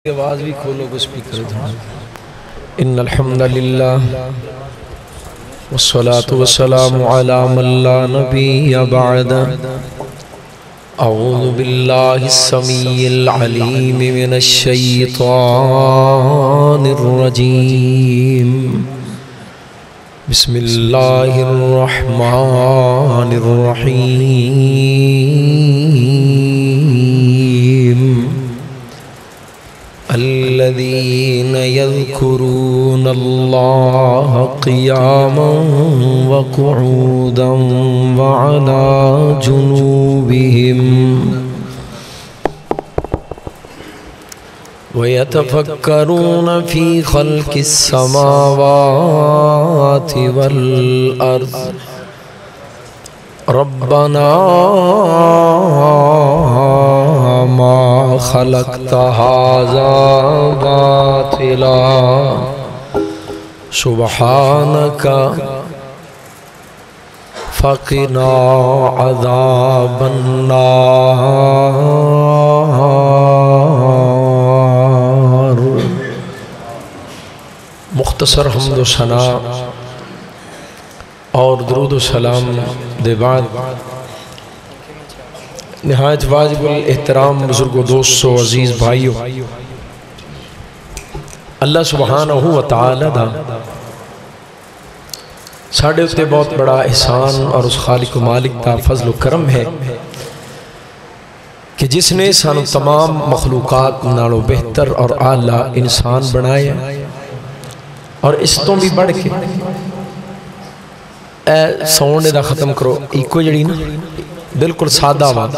آواز بھی کھولو کو سپیکر تھا۔ ان الحمد للہ والصلاة والسلام علی من لا نبی بعد۔ اعوذ باللہ السمیع العلیم من الشیطان الرجیم۔ بسم اللہ الرحمن الرحیم۔ الذين يذكرون الله قياما وقعودا وعلى جنوبهم ويتفكرون في خلق السماوات والأرض ربنا ما خلقت هذا باطلا سبحانك فقنا عذاب النار۔ مختصر حمد و ثنا اور درود و سلام دے بعد نہایت واجب الاحترام بزرگوں دوستوں عزیز بھائیوں، اللہ سبحانہ و تعالی دا ساڑھے اتے بہت بڑا احسان اور اس خالق و مالک دا فضل و کرم ہے کہ جس نے سانو تمام مخلوقات نالو بہتر اور اعلیٰ انسان بنایا اور اس تو بھی بڑھ کے سونے دا ختم کرو ایکو جڑی نا بالکل سادہ آواز،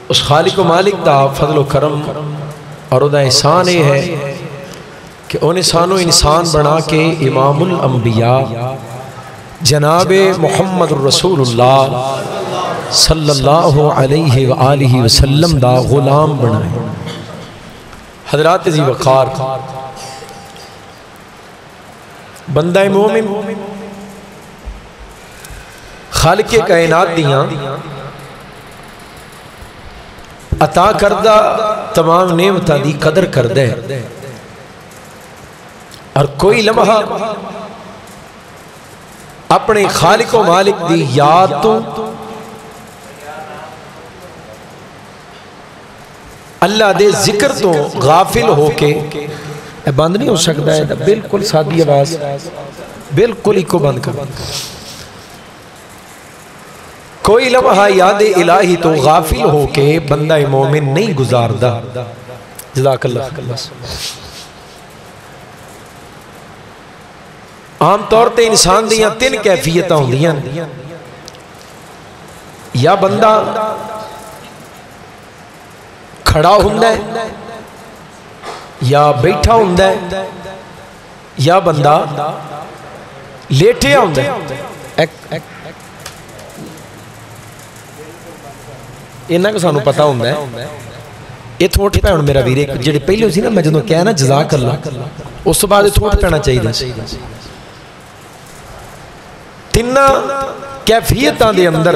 اس خالق و مالک دا فضل و کرم اور دا احسان یہ ہے کہ انہیں سانو انسان بنا کے امام الانبیاء جناب محمد الرسول اللہ صلی اللہ علیہ وآلہ وسلم دا غلام بنائے۔ حضرات ذی وقار، بندہ مومن خالق کائنات دیاں عطا کردہ تمام نعمتاں دی قدر کردے اور کوئی لمحہ اپنے خالق و مالک دی یاد تو اللہ دے ذکر تو غافل ہو کے بند نہیں ہو سکتا ہے۔ بالکل سادی آواز، بالکل ہی کو بند کر۔ کوئی لمحہ یاد الہی تو غافل ہو کے بندہ مومن نہیں گزاردہ۔ جزاک اللہ خیر۔ عام طور تے انسان دیاں تین کیفیتاں ہوں دیاں، یا بندہ کھڑا ہوندہ ہے، یا بیٹھا ہوندہ ہے، یا بندہ لیٹے ہوندہ ہے۔ انہاں کو سانو پتہ ہوندہ ہے۔ یہ تھوٹ پہ میرا ویرے جڑے پہلے ہوسی نا میں جنہوں کہنا جزاک اللہ، اس تو بعد تھوٹ پہنا چاہیے دا۔ تینہ کیفیتاں دے اندر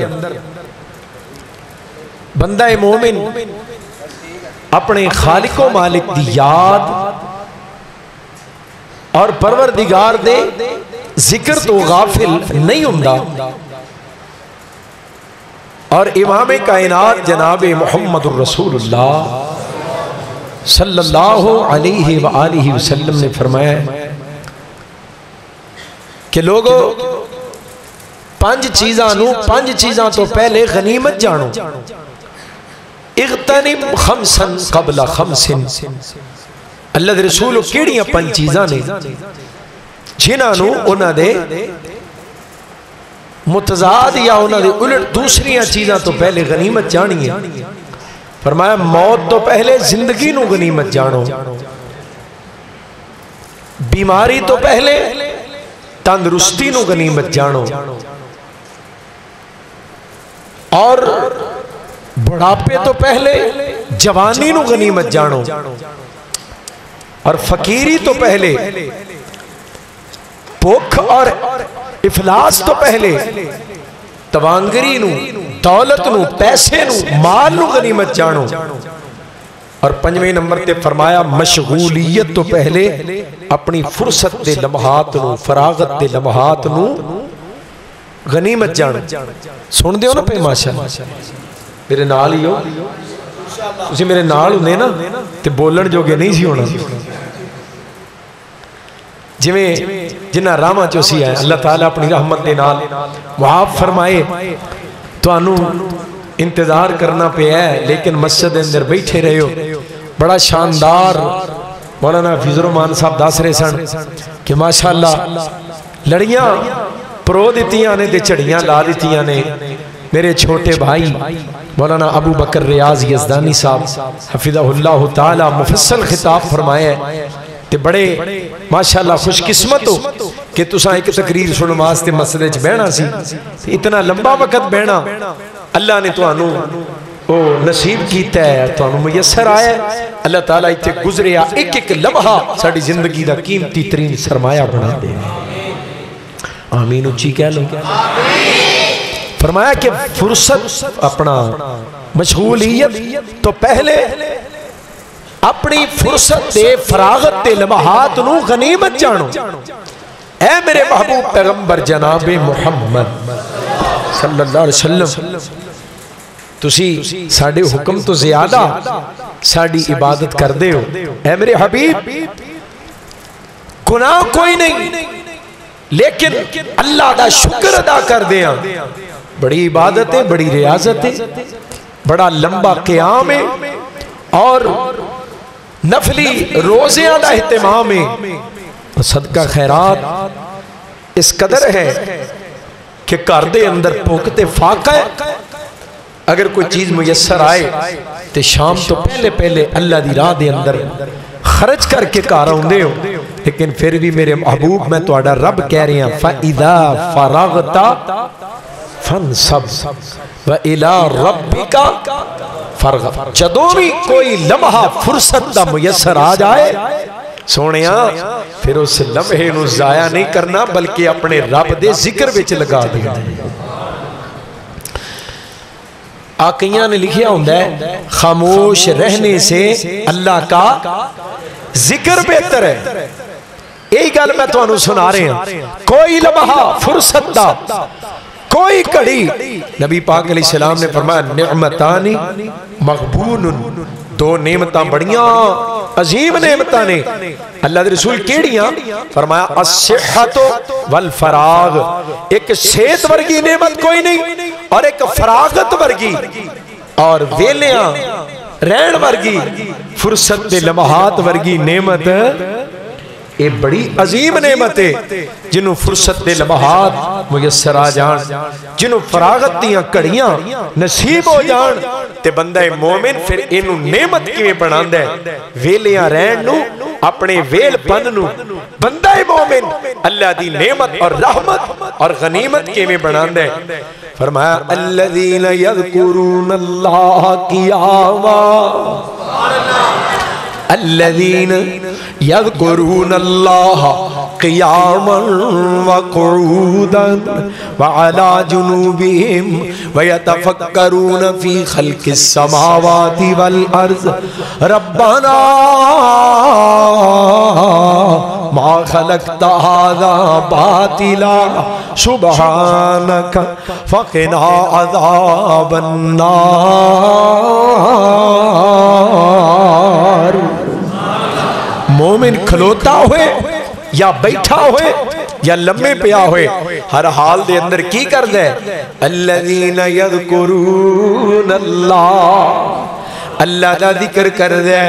بندہ مومن اپنے خالق و مالک دی یاد اور پروردگار دے ذکر تو غافل نہیں ہوندہ، اور امام کائنات جناب محمد الرسول اللہ صلی اللہ علیہ وآلہ وسلم نے فرمایا ہے کہ لوگوں پانچ چیزاں تو پہلے غنیمت جانو۔ اغتنم خمسن قبل خمسن۔ اللہ دے رسول کیڑیاں پانچ چیزاں نے جنہاں انہاں دے متضاد یا انہاں دے الٹ دوسریاں چیزاں تو پہلے غنیمت جانی ہے۔ فرمایا موت تو پہلے زندگی نو غنیمت جانو، بیماری تو پہلے تندرستی نو غنیمت جانو، اور بڑھاپے تو پہلے جوانی نو غنیمت جانو، اور فقیری تو پہلے بھوک اور افلاس تو پہلے توانگری نو، دولت نو، پیسے نو، مال نو غنیمت جانو، اور 5ویں نمبر تے فرمایا مشغولیت تو پہلے اپنی فرصت دے لمحات نو، فراغت دے لمحات نو غنیمت جان. سن دیو نا پہ ماشاءاللہ میرے نال ہی ہو تسی میرے نال ہوندے نا تے بولن جو گے نہیں سی ہونا. جویں جنہ راما چو سی ہے اللہ تعالیٰ اپنی رحمت دے نال وہاں فرمائے تو انو انتظار کرنا پہ ہے لیکن مسجد اندر بیٹھے رہے ہو. بڑا شاندار مولانا حفیظ الرحمان صاحب دس رہے سن کہ ماشاءاللہ لڑیاں پرو دیتیاں نے دے چڑیاں لا دیتیاں نے. میرے چھوٹے بھائی مولانا ابو بکر ریاض یزدانی صاحب حفظہ اللہ تعالی مفصل خطاب فرمائے تے بڑے ماشاءاللہ خوش قسمت ہو کہ تساں ایک تقریر سن واسطے مسجد وچ بہنا سی. اتنا لمبا وقت بہنا اللہ نے تانوں او نصیب کیتا ہے، تانوں میسر آیا ہے. اللہ تعالیٰ اتنے گزریا ایک ایک لمحہ ساڑی زندگی دا قیمتی ترین سرمایہ بنا دے. آمین اچھی کہہ لو. فرمایا کہ فرصت اپنا مشغولیت تو پہلے اپنی فرصت دے فراغت دے لمحات نو غنیمت جانو. اے میرے محبوب پیغمبر جناب محمد صلی اللہ علیہ وسلم تسی ساڑے حکم تو زیادہ ساڑی عبادت کر دے ہو. اے میرے حبیب گناہ کوئی نہیں لیکن اللہ دا شکر ادا کر دیا. بڑی عبادت ہے، بڑی ریاضت ہے، بڑا لمبا قیام ہے اور نفلی روزیاں دا اہتمام ہے. صدقہ خیرات اس قدر ہے کہ گھر دے اندر پوکتے فاقہ ہے. اگر کوئی چیز میسر آئے تو شام تو پہلے پہلے اللہ دی راہ دے اندر خرچ کر کے کار ہوندے ہو. لیکن پھر بھی میرے محبوب میں تو آڈا رب کہہ رہے ہیں فَإِذَا فَرَغْتَ فَانْصَبْ وَإِلَىٰ رَبِّكَ فَارْغَب. جدوں بھی کوئی لمحہ فرصت دا میسر آ جائے سونیاں پھر اس لمحے نو ضائع نہیں کرنا بلکہ اپنے رب دے ذکر وچ لگا دیا. آقیاں نے لکھیا ہوندہ ہے خاموش رہنے سے اللہ کا ذکر بہتر ہے. یہی گل میں تو انہوں سنا رہے ہیں. کوئی لمحہ فرصت دا کوئی کڑی نبی پاک علیہ السلام نے فرمایا نعمتانی مغبون. دو نعمتاں بڑیاں عظیم نعمتاں نے. اللہ دے رسول کیڑیاں فرمایا الصحت والفراغ. ایک صحت ورگی نعمت کوئی نہیں اور ایک فراغت ورگی اور ویلیاں رہن ورگی فرصت دے لمحات ورگی نعمت یہ بڑی عظیم نعمت ہے. جنہوں فرصت دے لمحات میسر آ جان، جنہوں فراغت دیاں کڑیاں نصیب ہو جان تے بندہ مومن پھر انہوں نعمت کیویں بناندے ویلیاں رہن نو اپنے ویل پن نو بندہ مومن اللہ دی نعمت اور رحمت اور غنیمت کیویں بناندے. فرمایا الذین یذکرون اللہ قیاما الذین یذکرون اللہ قیاما وقعودا وعلا جنوبہم ویتفکرون فی خلق السماوات والارض ربنا ما خلقت هذا باطلا سبحانک فقنا عذاب النار. مومن کھلوتا ہوئے یا بیٹھا ہوئے یا لمبے پیا ہوئے ہر حال دے اندر کی کر دے الذین یذکرون اللہ دا ذکر کر دے.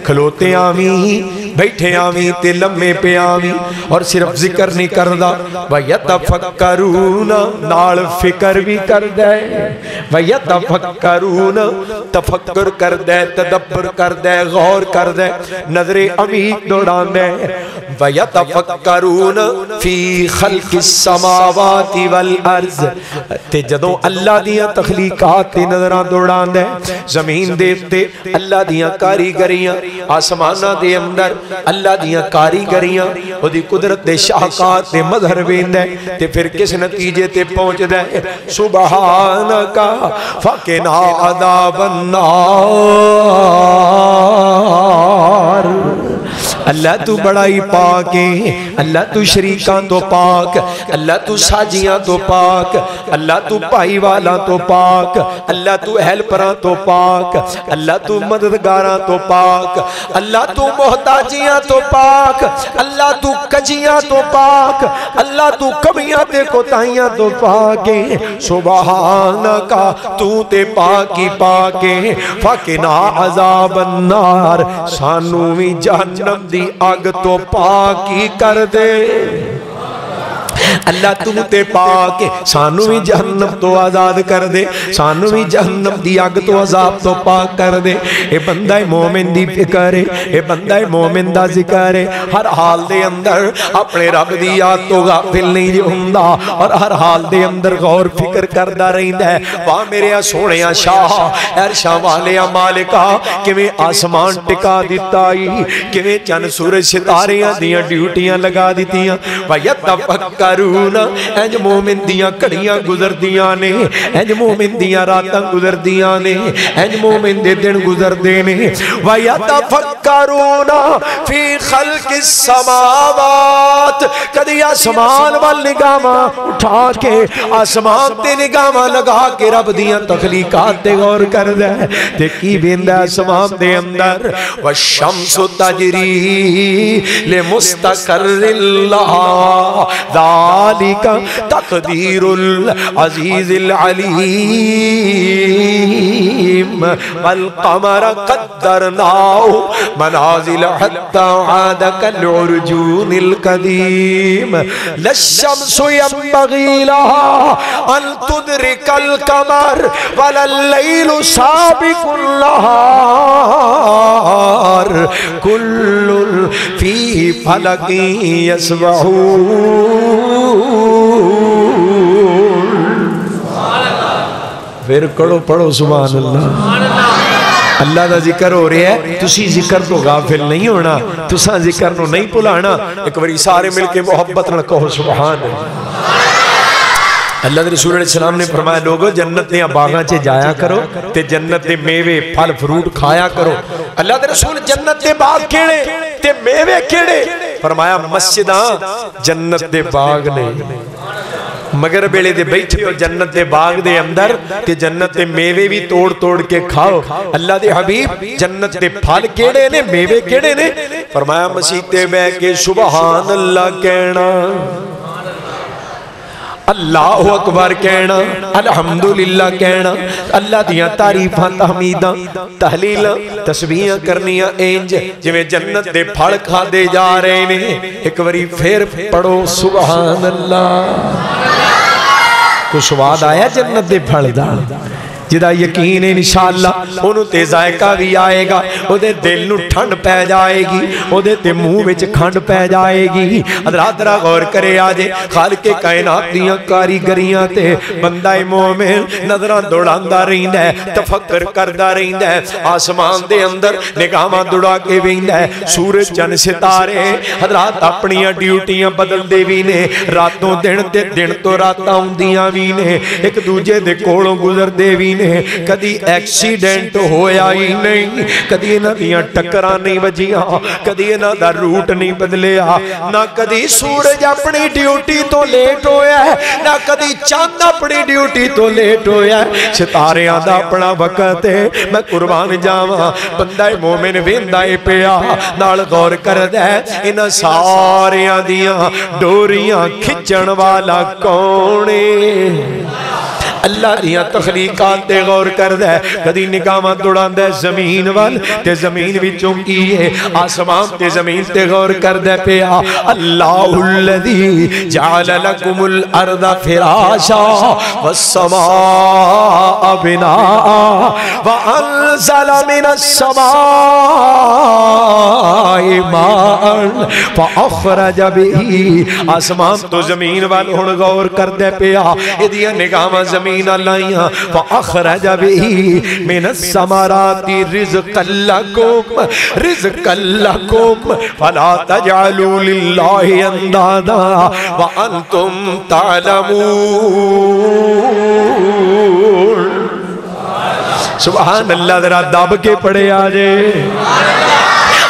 کھلوتے آمین بیٹھے آمین تے لمبے پہ آمین اور صرف ذکر نہیں کردہ وَيَتَفَكَّرُونَ نال فکر بھی کر دے وَيَتَفَكَّرُونَ تفکر کر دے تدبر کر دے غور کر دے نظر امید دوڑان دے وَيَتَفَكَّرُونَ فِي خَلْقِ السَّمَاوَاتِ وَالْأَرْضِ تے جدوں اللہ دیاں تخلیقات تے نظراں دوڑاندے زمین دے تے اللہ دیاں کاریگریاں آسماناں دے اندر اللہ دیاں کاریگریاں او دی قدرت دے شاہکار تے مظہر ویندے تے پھر کس نتیجے تے پہنچ دے سبحانکا فقنا عذاب النار اللہ تو بڑا ہی پاک ہے اللہ تو شریکاں تو پاک اللہ تو ساجیاں تو پاک اللہ تو پائی والا تو پاک اللہ تو ہیلپراں تو پاک اللہ تو مددگاراں تو پاک اللہ تو محتاجیاں تو پاک اللہ تو کجیاں تو پاک اللہ تو کمیاں تے کوتاہیاں تو پاک ہے سبحانکا تو تے پاکی پاک ہے فقنا عذاب النار سانو بھی جہنم دی آگ تو پاکی کر دے اللہ تم تے پاک سانو بھی جہنم تو آزاد کر دے سانو بھی جہنم دی آگ تو عذاب تو پاک کر دے اے بندہ مومن دی فکر ہے اے بندہ مومن دا ذکر ہے ہر حال دے اندر اپنے رب دی یاد تو غافل نہیں ہوندا اور ہر حال دے اندر غور فکر کردا رہندا ہے واہ میرے سونے شاہ عرشاں والے مالکا کیویں آسمان ٹکا دتا ای کیویں چن سورج ستاریاں دیاں ڈیوٹیاں لگا دتیاں وَيَتَفَكَّرُونَ اینج مومن دیاں کڑیاں گزر دیاں نے اینج مومن دیاں راتاں گزر دیاں نے اینج مومن دے دن گزر دے نے وَيَتَفَكَّرُونَ فِي خَلْقِ السَّمَاوَاتِ کدی آسمان وال نگاہاں اٹھا کے آسمان تے نگاہاں لگا کے رب دیاں تخلیقات تے غور کر دے تے کی ویندا آسمان دے اندر وَالشَّمْسُ تَجْرِي لِمُسْتَقَرٍّ لَهَا ذالک تقدیر العزیز العلیم والقمر قدرناه منازل حتى عاد كالعرجون القدیم للشمس ينبغي لها ان تدرك القمر ولا الليل سابق النهار كل في فلك يسبحون پھر کڑو پڑھو سبحان اللہ اللہ دا ذکر ہو رہا ہے تسی ذکر تو غافل نہیں ہونا تساں ذکر نو نہیں پلانا ایک باری سارے مل کے محبت نہ کہو سبحان اللہ اللہ دے رسول علیہ السلام نے فرمایا لوگو جنت دے باغاں چے جایا کرو تے جنت دے میوے پھل فروٹ کھایا کرو اللہ دے رسول جنت دے باغ کیڑے تے میوے کیڑے فرمایا مسجداں جنت دے باغ نے مگر بیلے دے بیٹھے ہو جنت دے باغ دے اندر تے جنت دے میوے بھی توڑ توڑ کے کھاؤ اللہ دے حبیب جنت دے پھل کیڑے نے میوے کیڑے نے فرمایا مسیح تے بے کے سبحان اللہ کہنا اللہ اکبر کہنا الحمدللہ کہنا اللہ دیاں تعریفاں تحمیداں تحلیلاں تسبیحاں کرنیاں انج جویں جنت دے پھل کھا دے جا رہے نے ایک باری پھر پڑھو سبحان اللہ کو سواد آیا جنت دے پھل دا جدا یقین ہے انشاءاللہ انہوں تے ذائقہ بھی آئے گا او دے دل نو ٹھنڈ پہ جائے گی او دے تے منہ وچ کھنڈ پہ جائے گی حضرات را غور کرے آجے خالق کائنات دیاں کاریگریاں تے بندہ مومن نظراں دوڑاندا رہندا ہے تفکر کردا رہندا ہے آسمان دے اندر نگاہاں دوڑا کے ویندا ہے سورج چن ستارے حضرات اپنیاں ڈیوٹیاں بدل دے وی نے راتوں دن تے دن تو راتاں ہوندیاں وی نے ایک دوجے دے کولوں گزر دے وی کدی ایکسیڈنٹ ہویا ہی نہیں کدی انہاں دیاں ٹکراں نہیں وجیاں کدی انہاں دا روٹ نہیں بدلیا نہ کدی سورج اپنی ڈیوٹی تو لیٹ ہویا ہے نہ کدی چاند اپنی ڈیوٹی تو لیٹ ہویا ہے ستاریاں دا اپنا وقت ہے میں قربان جاواں بندہ مومن ویندا اے پیا نال غور کردا ہے انہاں ساریاں دیاں ڈوریاں کھچن والا کون ہے اللہ دیاں تخلیقات تے غور کردا ہے کدی نگاہاں دوڑاندا ہے زمین وال تے زمین وچوں کی ہے آسمان تے زمین تے غور کردا پیا اللہ الذی جعل لكم الارض فراشا والسماء بناء وانزل من السماء ماء فاخرج به آسمان تو زمین وال ہن غور کردے پیا ایدیاں نگاہاں زمین لائیاں فاخرج به من الثمرات رزقا لكم فلا تجعلوا لله اندادا وانتم تعلمون سبحان اللہ ذرا دب کے پڑھے آجے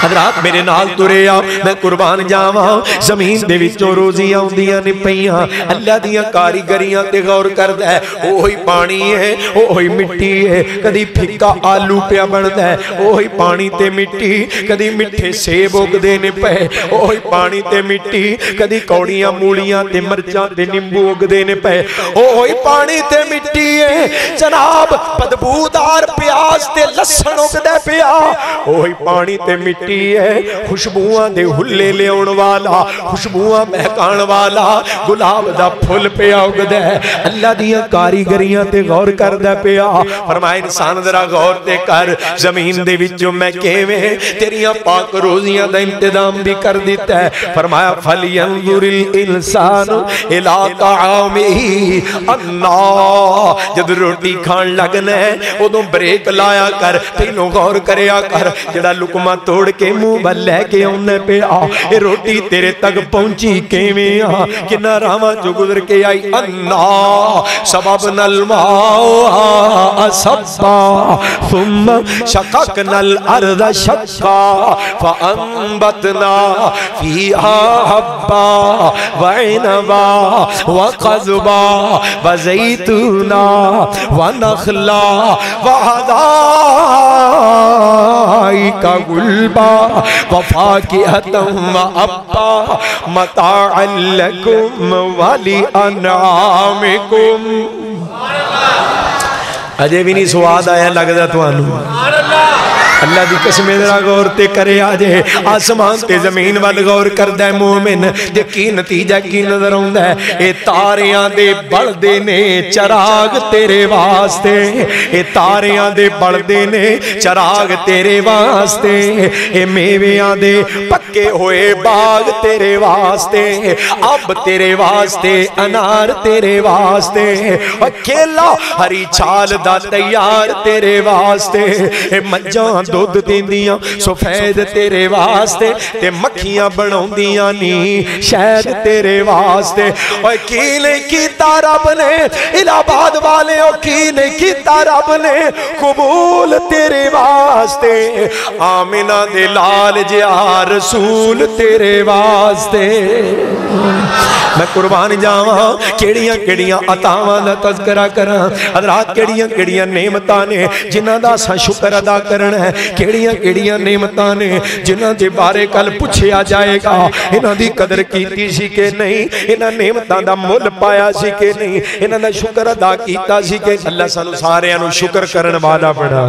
حضرات میرے نال ترے آ میں قربان جاواں زمین دے وچوں روزیاں ہوندیاں نے پیاں اللہ دیاں کاریگریاں تے غور کردا ہے اوہی پانی ہے اوہی مٹی ہے کدی پھکا آلو پیا بندا ہے اوہی پانی تے مٹی کدی میٹھے سیب اگدے نے پے اوہی پانی تے مٹی کدی کوڑیاں مولیاں تے مرچاں تے نیمبو اگدے نے پے اوہی پانی تے مٹی ہے جناب بدبودار پیاز تے لہسن اگدا پیا اوہی پانی تے مٹی خوشبوواں دے ہلے لیاون والا خوشبوواں مہکان والا گلاب دا پھل پیا اگدا ہے اللہ دیاں کاریگریاں تے غور کردا پیا فرمایا انسان ذرا غور تے کر زمین دے وچوں میں کیویں تیریاں پاک روزیاں دا انتظام بھی کر دیتا ہے فرمایا فَلْيَنْظُرِ الْإِنسَانُ إِلَىٰ طَعَامِهِ اللہ جب روٹی کھان لگنا ہے ادوں بریک لایا کر تینوں غور کریا کر جڑا لقمہ توڑ کے منہ بل لے کے انہیں پہ اے روٹی تیرے تک پہنچی کیویں کنا راواں جو گزر کے آئی اللہ سببنا الماء سبا ثم شققنا الارض شقا فانبتنا فيها حبا وعنبا وقضبا وزيتونا ونخلا وحدائق غلبا وفاكهة وأبا متاعا لكم ولأنعامكم اجے بھی نہیں سواد آیا لگدا تانوں اللہ دی قسم ذرا غور تے کرے آجے آسمان تے زمین وال غور کردہ مومن تے کی نتیجہ کی نظر ہوندا ہے اے تاریاں دے بڑھدے نے چراغ تیرے واسطے اے تاریاں دے بڑھدے نے چراغ تیرے واسطے اے میویاں دے پکے ہوئے باغ تیرے واسطے اب تیرے واسطے انار تیرے واسطے کیلا ہری چھال دا تیار تیرے واسطے اے مجھاں دودھ دیندیاں سفید تیرے واسطے تے مکھیاں بناؤندیاں نی شہد تیرے واسطے اوہ کی نہیں کیتا رب نے الہ آباد والے او کی نہیں کیتا رب نے قبول تیرے واسطے آمنہ دے لال جہاں رسول تیرے واسطے میں قربان جاواں کیڑیاں کیڑیاں عطاواں دا تذکرہ کراں حضرات کیڑیاں کیڑیاں نعمتاں نے جنہاں دا اساں شکر ادا کرنا ہے کیڑیاں کیڑیاں نعمتاں نے جنہاں دے بارے کل پوچھیا جائے گا انہاں دی قدر کیتی سی کہ نہیں انہاں نعمتاں دا مول پایا سی کہ نہیں انہاں دا شکر ادا کیتا سی کہ اللہ سانو سارے نو شکر کرن والا بنا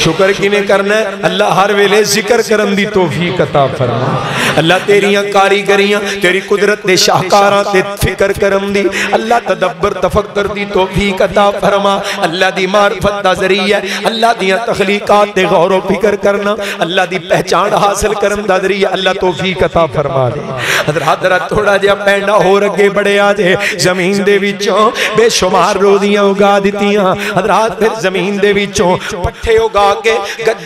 شکر کینے کرنا ہے اللہ ہر ویلے ذکر کرن دی توفیق عطا فرما اللہ تیریاں کاریگریاں تیری قدرت دے شاہکاراں تے فکر کرن دی اللہ تدبر تفکر دی توفیق عطا فرما اللہ دی معرفت دا ذریعہ اللہ دیاں تخلیقات تے غور و فکر کرنا اللہ دی پہچان حاصل کرن دا ذریعہ اللہ توفیق عطا فرما دے حضرات ذرا تھوڑا جہا پینڈا ہو رگے بڑے آجے زمین دے وچوں بے شمار روزیاں اگا دیتیاں حضرات پھر زمین دے وچوں پٹھے اگا کے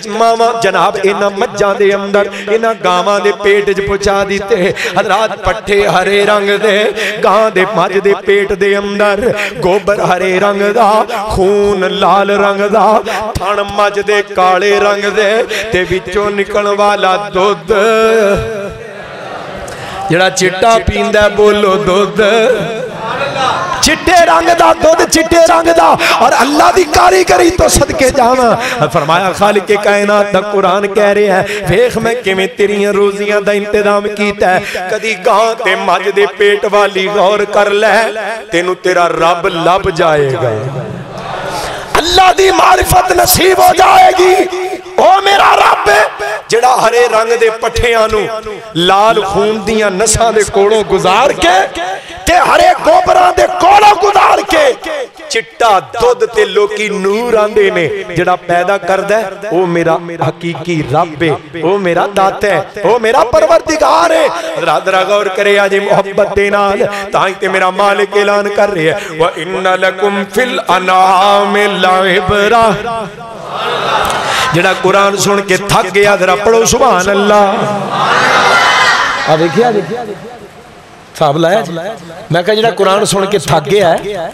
ماما جناب اینا مجھان دے اندر اینا گاما دے پیٹ جو پچا دیتے حضرات پٹھے ہرے رنگ دے گاں دے مجھ دے پیٹ دے اندر گوبر ہرے رنگ دا خون لال رنگ دا تھن مجھ دے کالے رنگ دے تے وچوں نکل والا دودھ جڑا چٹا پیندہ بولو دودھ چٹے رنگ دا دودھ چٹے رنگ دا اور اللہ دی کاریگری تو صدقے جانا فرمایا خالق کائنات دا قرآن کہہ رہے ہیں ویکھ میں کیویں تیریاں روزیاں دا انتظام کیتا ہے کدی گاں تے مجھ دے پیٹ والی غور کر لے تینوں تیرا رب لب جائے گا اللہ دی معرفت نصیب ہو جائے گی او میرا رب جڑا ہرے رنگ دے پٹھیاں نو لال خون دیاں نساں دے کوڑوں گزار کے تے ہرے گوبراں دے کوڑوں گزار کے چٹا دودھ تے لوکی نور آندے نے جڑا پیدا کردا ہے او میرا حقیقی رب ہے او میرا داتا ہے او میرا پروردگار ہے حضرات ذرا غور کرے آج محبت دے نال تاں تے میرا مالک اعلان کر رہے ہیں وَإِنَّ لَكُمْ فِي الْأَنْعَامِ لَعِبْرَةً جڑا قرآن سن کے تھک گیا ذرا پڑھو سبحان اللہ دیکھیا صاحب لایا میں کہا جڑا قرآن سن کے تھک گیا ہے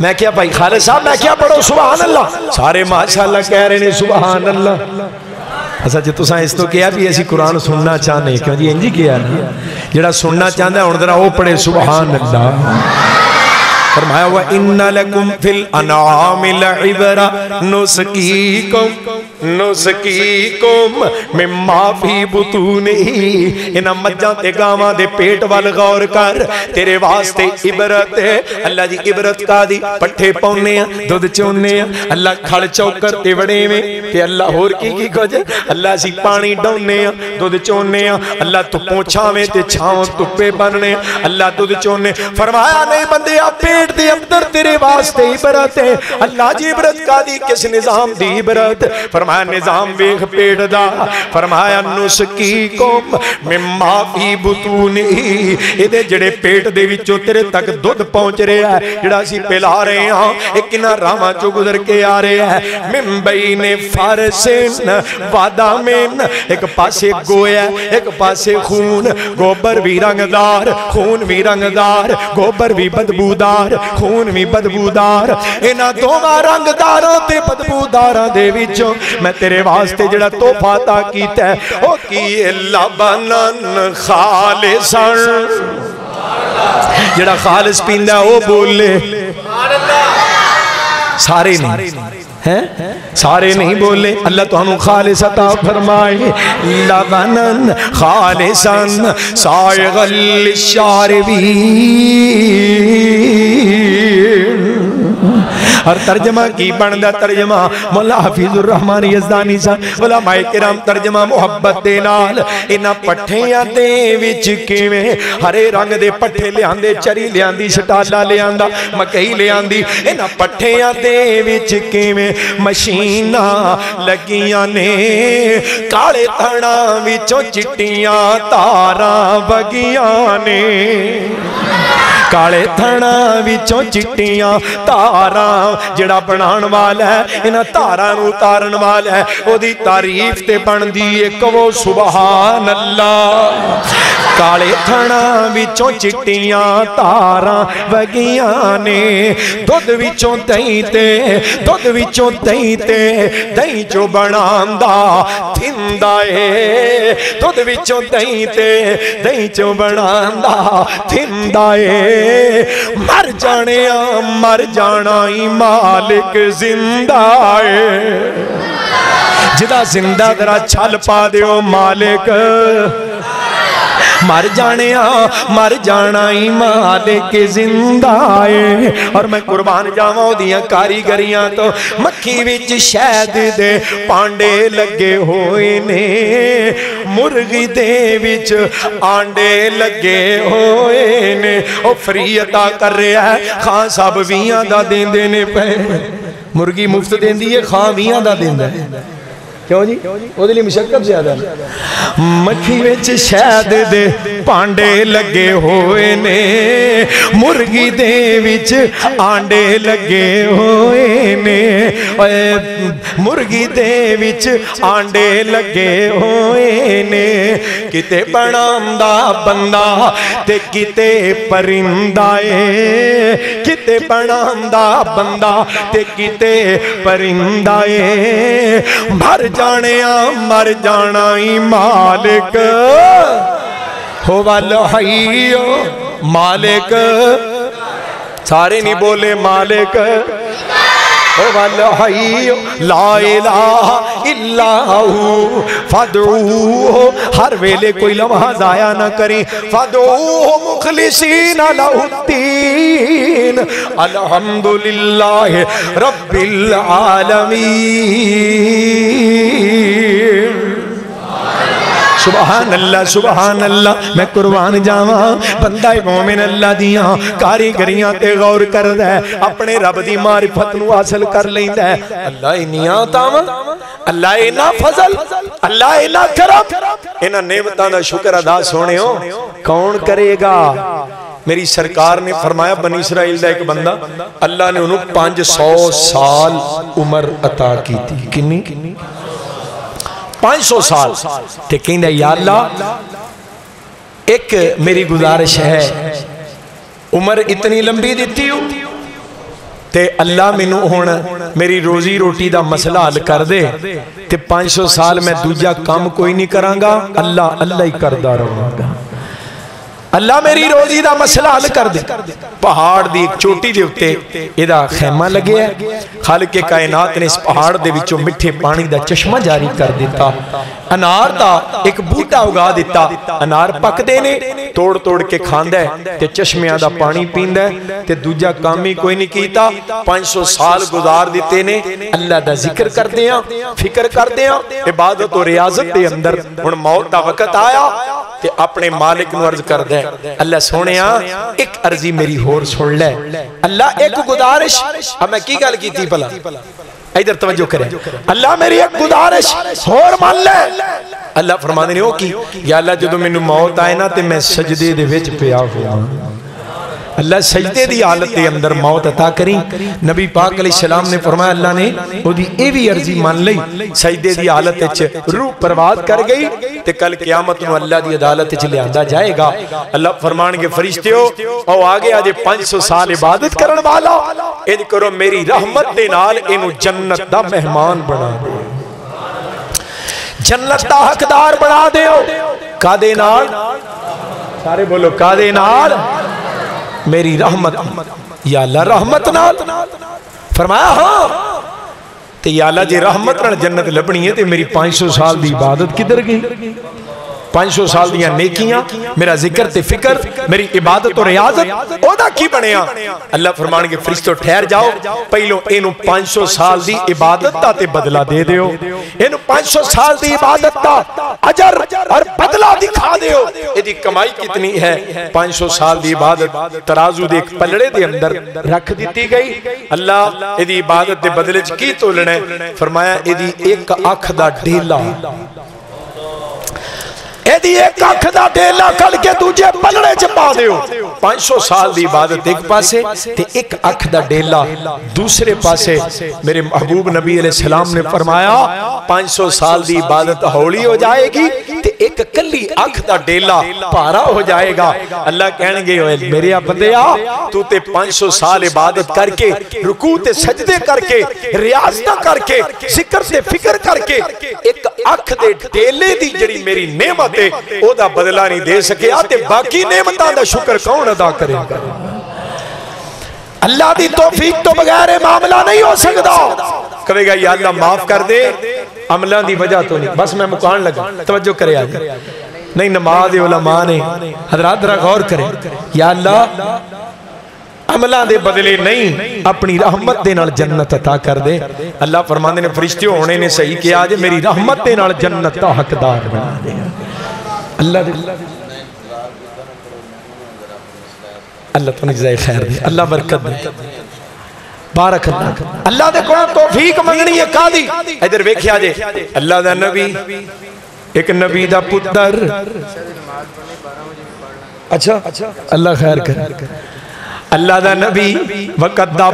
میں کیا بھائی خالد صاحب میں کیا پڑھو سبحان اللہ سارے ماشاءاللہ کہہ رہے ہیں سبحان اللہ اچھا جی تو اس تو کیا بھی ایسی قرآن سننا چاہنے کیوں جی انجی کیا جڑا سننا چاہتا ہے اندرہ وہ پڑھے سبحان اللہ فرمایا وَإِنَّ لَكُمْ فِي الْأَنْعَامِ لَعِبْرَةً نُسْقِيكُمْ مِمَّا فِي بُطُونِهِ انہاں مجھاں تے گاواں دے پیٹ وال غور کر تیرے واسطے عبرت ہے اللہ جی عبرت کا دی پٹھے پونے ہیں دودھ چونے ہیں اللہ کھڑ چوکر تے وڑے میں تے اللہ ہور کی کچھ اللہ سی پانی ڈونے ہیں دودھ چونے ہیں اللہ تو پونچھا میں تے چھاؤں تپے بننے اللہ دودھ چونے فرمایا نہیں بندے آپ پیٹ دے اندر تیرے واسطے عبرت ہے اللہ جی عبرت کا دی کس نظام دی عبرت فرمایا نظام ویخ پیٹ دا فرمایا نسقیکم مما فی بطونہی ادھے جڑے پیٹ دے وچوں تیرے تک دودھ پہنچ رہے ہیں جڑا سی پلا رہے ہیں ایک نہ راما چو گزر کے آ رہے ہیں من بین فرسن وادامن ایک پاسے گویا ایک پاسے خون گوبر بھی رنگدار خون بھی رنگدار گوبر بھی بدبودار خون بھی بدبودار انہاں دوواں رنگداراں تے بدبوداراں دے وچوں میں تیرے واسطے جڑا تحفہ عطا کیتا ہے او کی لبنن خالصاً جڑا خالص پیندا ہے او بولے سارے نہیں سارے نہیں بولے اللہ تو ہم خالص عطا فرمائے لبنن خالصاً سائغا للشاربین اور ترجمہ کی بندہ ترجمہ مولا حفیظ الرحمن یزدانی صاحب علماء کرام ترجمہ محبت دے نال انہاں پٹھیاں دے وچ کیویں ہرے رنگ دے پٹھے لے آندے چری لے آندی شٹالا لے آندا مکئی لے آندی انہاں پٹھیاں دے وچ کیویں مشیناں لگیاں نے کالے تھڑاں وچوں چٹیاں تاراں وگیاں نے کالے تھڑاں وچوں چٹیاں تاراں جڑا بنان والا ہے انہاں تاراں نو اتارن والا ہے او دی تعریف تے بندی ہے کہو سبحان اللہ کالے تھڑاں وچوں چٹیاں تاراں وگیاں نے دودھ وچوں دہی تے دودھ وچوں دہی تے دہی چوں بناندا تھیندا اے دودھ وچوں دہی تے دہی چوں بناندا تھیندا اے مر جانا ہی مالک زندہ ہے جدا زندہ ذرا چھل پا دیو مالک مر جانا ہی مالک زندہ ہے اور میں قربان جاواں دیاں کاریگریاں تو مکھی وچ شہد دے پانڈے لگے ہوئے نے مرغی دے وچ آنڈے لگے ہوئے نے او فری عطا کر رہا ہے خان صاحب ویاں دا دین دینے پہ مرغی مفت دین دیئے خان ویاں دا دین دے کیوں جی وہ دلی مشکل زیادہ مکھی وچ شہد دے پانڈے لگے ہوئے نے مرغی دے وچ آنڈے لگے ہوئے نے مرغی دے وچ آنڈے لگے ہوئے نے کتے بناندا بندہ تے کتے پرندہ اے کتے بناندا بندہ تے کتے پرندہ اے مر جانا ہی مالک ہو والحیو مالک سارے نہیں بولے مالک ہو والحیو لا الہ الا ہو فادعوہ ہر ویلے کوئی لمحہ ضائع نہ کریں فادعوہ مخلصین لہ الدین الحمدللہ رب العالمین سبحان اللہ میں قربان جاواں بندہ مومن اللہ دیاں کاریگریاں تے غور کردا ہے اپنے رب دی معرفت نو حاصل کر لیندا ہے اللہ انیاں تاواں اللہ اینا فضل اللہ اینا کرم اینا نعمتاں دا شکر ادا سونےو کون کرے گا میری سرکار نے فرمایا بنی اسرائیل دا ایک بندہ اللہ نے انہوں 500 سال عمر عطا کی تھی کنی 500 سال تے کہندہ یا اللہ ایک میری گزارش ہے عمر اتنی لمبی دیتی ہوں تے اللہ مینوں ہن میری روزی روٹی دا مسئلہ حل کر دے تے 500 سال میں دوجا کام کوئی نہیں کراں گا اللہ ہی کردا رہاں گا اللہ میری روزی دا مسئلہ حل کر دے پہاڑ دی ایک چوٹی دے اتے ایدہ خیمہ لگے ہے خالق کائنات نے اس پہاڑ دے وچوں مٹھے پانی دا چشمہ جاری کر دیتا انار دا ایک بوٹا اگا دیتا انار پک دینے توڑ کے کھاندہ ہے تے چشمیاں دا پانی پیندہ ہے تے دوجہ کامی کوئی نہیں کیتا 500 سال گزار دیتے نے اللہ دا ذکر کر دیاں فکر کر دیاں عبادت و ریاضت دے اندر ان موت دا وقت آیا تے اپنے مالک نو عرض کر دے اللہ سونیا ایک عرضی میری ہور سن لے اللہ ایک گزارش اب میں کی گل کی تھی پلا ادھر توجہ کریں اللہ میری ایک گزارش ہور مان لے اللہ فرمانے نے ہو کی یا اللہ جدو میں موت آئے نا تے میں سجدے دے وچ پیا ہوا اللہ سجدے دی حالت دے اندر موت عطا کریں نبی پاک علیہ السلام نے فرمایا اللہ نے وہ دی اے بھی عرضی مان لئی سجدے دی حالت اچھ روح پرواز کر گئی تے کل قیامت نو اللہ دی عدالت اچھ لے آندہ جائے گا اللہ فرمان کے فرشتے ہو او آگے آجے 500 سال عبادت کرن والا اید کرو میری رحمت دے نال انو جنت دا مہمان بنا دے جنت دا حقدار بنا دے ہو کا دے نال سارے بولو کا دے نال میری رحمت یا اللہ رحمت نال فرمایا ہاں تے یا اللہ جے رحمت نال جنت لبنی ہے تے میری 500 سال دی عبادت کدھر گئی 500 سال دیاں نیکیاں میرا ذکر تے فکر میری عبادت و ریاضت او دا کی بنیا اللہ فرمان کے فرشتوں ٹھہر جاؤ پہلو اینو 500 سال دی عبادت دا تے بدلہ دے دیو اینو 500 سال دی عبادت دا اجر اور بدلہ دکھا دیو ایدی کمائی کتنی ہے 500 سال دی عبادت ترازو دے ایک پلڑے دے اندر رکھ دیتی گئی اللہ ایدی عبادت دے بدلے کی تولنے فرمایا ایدی ایک آنکھ دا ڈھیلا ایدی ایک آنکھ دا ڈیلا کل کے تجھے پلڑے چپا دیو 500 سال دی عبادت ایک پاسے تے ایک آنکھ دا ڈیلا دوسرے پاسے میرے محبوب نبی علیہ السلام نے فرمایا 500 سال دی عبادت ہولی ہو جائے گی تے ایک کلی آنکھ دا ڈیلا پارا ہو جائے گا اللہ کہنے گے میرے بندیا تو تے 500 سال عبادت کر کے رکوع تے سجدے کر کے ریاضتہ کر کے ذکر تے فکر کر کے ایک آنکھ دے ڈیلے دی جڑی میری نعمت او دا بدلہ نہیں دے سکے آتے باقی نعمتاں دا شکر کون ادا کرے گا اللہ دی توفیق تو بغیر معاملہ نہیں ہو سکتا کہے گا یا اللہ معاف کر دے عملان دی وجہ تو نہیں بس میں مکان لگا توجہ کرے آگے نہیں نماز علماء نے حضرات ذرا غور کریں یا اللہ عملان دے بدلے نہیں اپنی رحمت دے نال جنت عطا کر دے اللہ فرماندے نے فرشتیوں ہونے نے صحیح کیا آجے میری رحمت دے نال جنت دا حقدار بنا دے اللہ دے اللہ تو نجزائے خیر دے اللہ برکت دے بارک اللہ اللہ دے کون توفیق منگنی ہے قادی ادھر ویکھی آجے اللہ دا نبی ایک نبی دا پتر اچھا اللہ خیر کر اللہ دا نبی وقت دا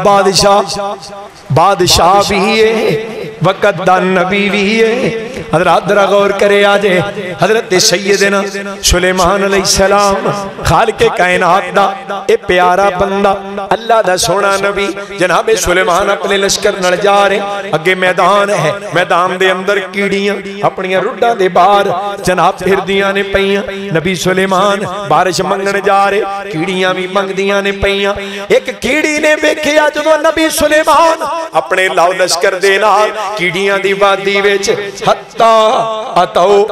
بادشاہ بھی ہے وقت دا نبی بھی ہے حضرات درہ غور کرے آجے حضرت سیدنا سلیمان علیہ السلام خالق کائنات دا اے پیارا بندہ اللہ دا سونا نبی جناب سلیمان اپنے لشکر نڑ جا رہے اگے میدان ہے میدان دے اندر کیڑیاں اپنی رڈا دے بار جناب پھر دیاں نے پئیاں نبی سلیمان بارش منگن جا رہے کیڑیاں بھی منگ دیاں نے پئیاں ایک کیڑی نے بیکھیا جدو نبی سلیمان اپنے لاؤ لشکر دینا کیڑیاں دی وادی ویچ حتی اتو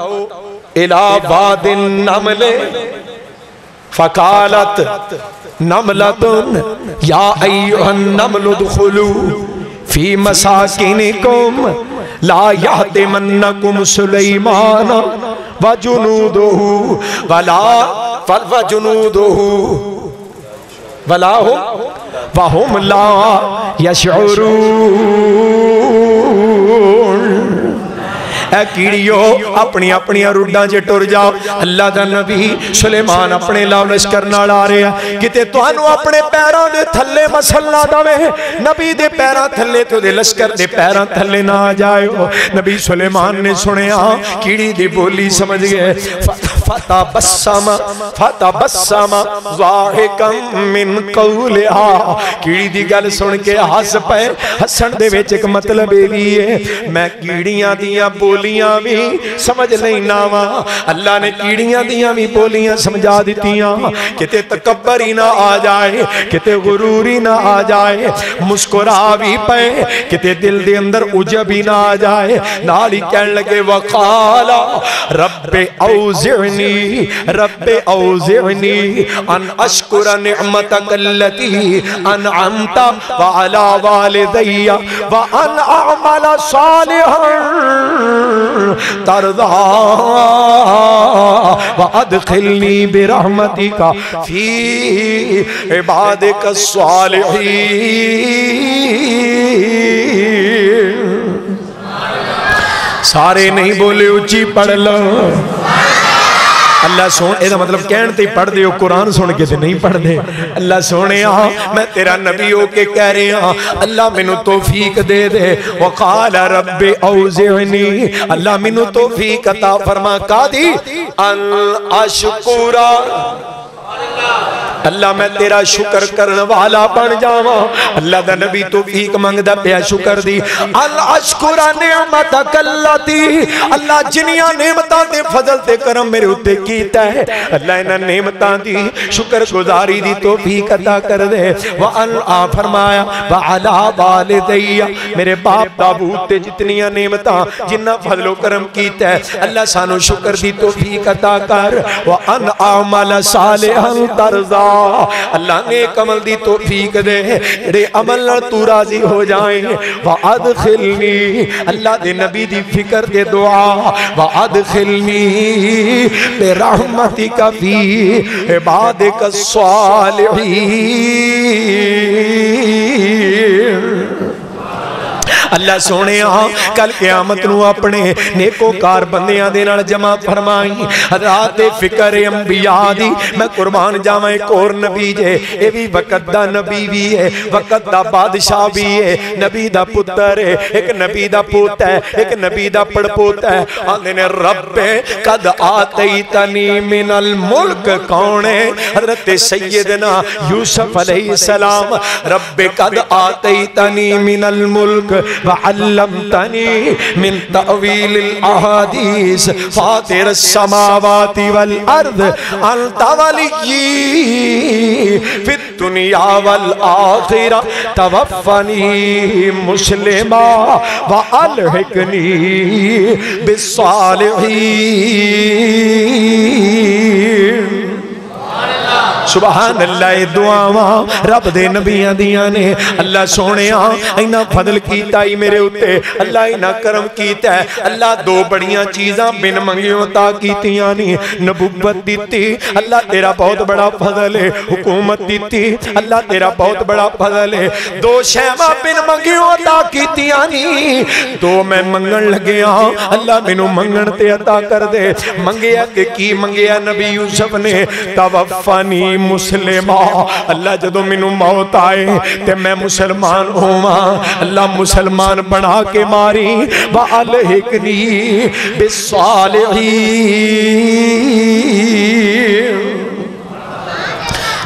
الى واد النمل فقالت نملتن یا ایوہ النمل دخلو فی مساکنکم لا یحتمنکم سلیمان وجنودہ ولا وهم لا یشعرون۔ اے کیڑیو اپنی اپنی روڈاں جے ٹر جاؤ۔ اللہ دا نبی سلیمان اپنے لاؤ لشکر نال آ رہے ہیں، کتے توانو اپنے پیروں دے تھلے مسلنا دوے، نبی دے پیروں تھلے تو دے لشکر دے پیروں تھلے نہ آ جائے ہو۔ نبی سلیمان نے سنے کیڑی دی بولی سمجھ گئے، فتبسم ضاحکا من قولہا، کیڑی دی گل سن کے ہس پے، ہسن دے وچ ایک مطلب بھی ہے، میں کیڑیاں دیاں بولیاں بھی سمجھ نہیں ناوا۔ اللہ نے کیڑیاں دیاں بھی بولیاں سمجھا دیتیاں، کتے تکبری نہ آ جائے، کتے غروری نہ آ جائے، مسکرا بھی پے، کتے دل دے اندر عجبی نہ آ جائے۔ نالی کہنے لگے وقال رب اوزعنی ان اشکر نعمتک اللتی انعمت وعلا والدی وان اعمل صالحا ترضا وادخلنی برحمتک فی عبادک الصالحین۔ سارے نہیں بولے، اچھی پڑھ لو۔ اللہ سونے ایدہ مطلب کہنتے ہی پڑھ دے ہو، قرآن سن کے سے نہیں پڑھ دے۔ اللہ سونے میں تیرا نبی ہو کے کہہ رہے ہیں، اللہ منو توفیق دے دے۔ وقال رب اوزعنی، اللہ منو توفیق عطا فرما کا دی ان اشکورا، اللہ میں تیرا شکر کرنے والا بن جاواں۔ اللہ دا نبی توفیق منگدا پیا شکر دی۔ الاشکر نعمتک اللتی، اللہ جنیاں نعمتاں تے فضل تے کرم میرے اتے کیتا ہے، اللہ انہاں نعمتاں دی شکر گزاری دی توفیق عطا کر دے۔ وان فرمایا وعلا والدی، میرے باپ دابود تے جتنیاں نعمتاں جنہ فضل و کرم کیتا ہے، اللہ سانو شکر دی توفیق عطا کر۔ وان اعمل صالحا ترضا، اللہ نے ایک عمل دی توفیق دے، میرے عمل تو راضی ہو جائیں۔ وَأَدْخِلْنِي، اللہ دے نبی دی فکر دے دعا، وَأَدْخِلْنِي بِرَحْمَتِكَ فِي عِبَادِكَ الصَّالِحِينَ۔ اللہ سونے کل قیامت نو اپنے نیکوکار بندیاں دے نال جمع فرمائی۔ حضرات فکر انبیاء دی میں قربان جاواں، ایک اور نبی جے، اے بھی وقت دا نبی بھی ہے، وقت دا بادشاہ بھی ہے، نبی دا پتر ہے، ایک نبی دا پوت ہے، ایک نبی دا پڑپوت ہے۔ آنے نے رب قد آتیتنی من الملک، کون ہے؟ حضرت سیدنا یوسف علیہ السلام۔ رب قد آتیتنی من الملک وعلمتنی من تأویل الاحادیث فاطر السماوات والارض انت ولی فی الدنیا والآخرہ توفنی مسلما والحقنی بالصالحین۔ سبحان اللہ، دعاواں رب دے نبیاں دیاں نے۔ اللہ سونیاں اینا فضل کیتا ہی میرے اتے، اللہ اینا کرم کیتا ہے۔ اللہ دو بڑیاں چیزاں بن منگیوں تا کیتیاں نہیں، نبوت دیتی اللہ تیرا بہت بڑا فضل ہے، حکومت دیتی اللہ تیرا بہت بڑا فضل ہے۔ دو شیمہ بن منگیوں تا کیتیاں نہیں، دو میں منگن لگیا، اللہ منو منگن تے عطا کر دے۔ منگیا کہ کی منگیا نبی یوسف نے، توفانی مسلمہ، اللہ جدو منو موت آئے تے میں مسلمان ہوا، اللہ مسلمان بنا کے ماری، وَأَلْحِقْنِي بِالصَّالِحِينَ۔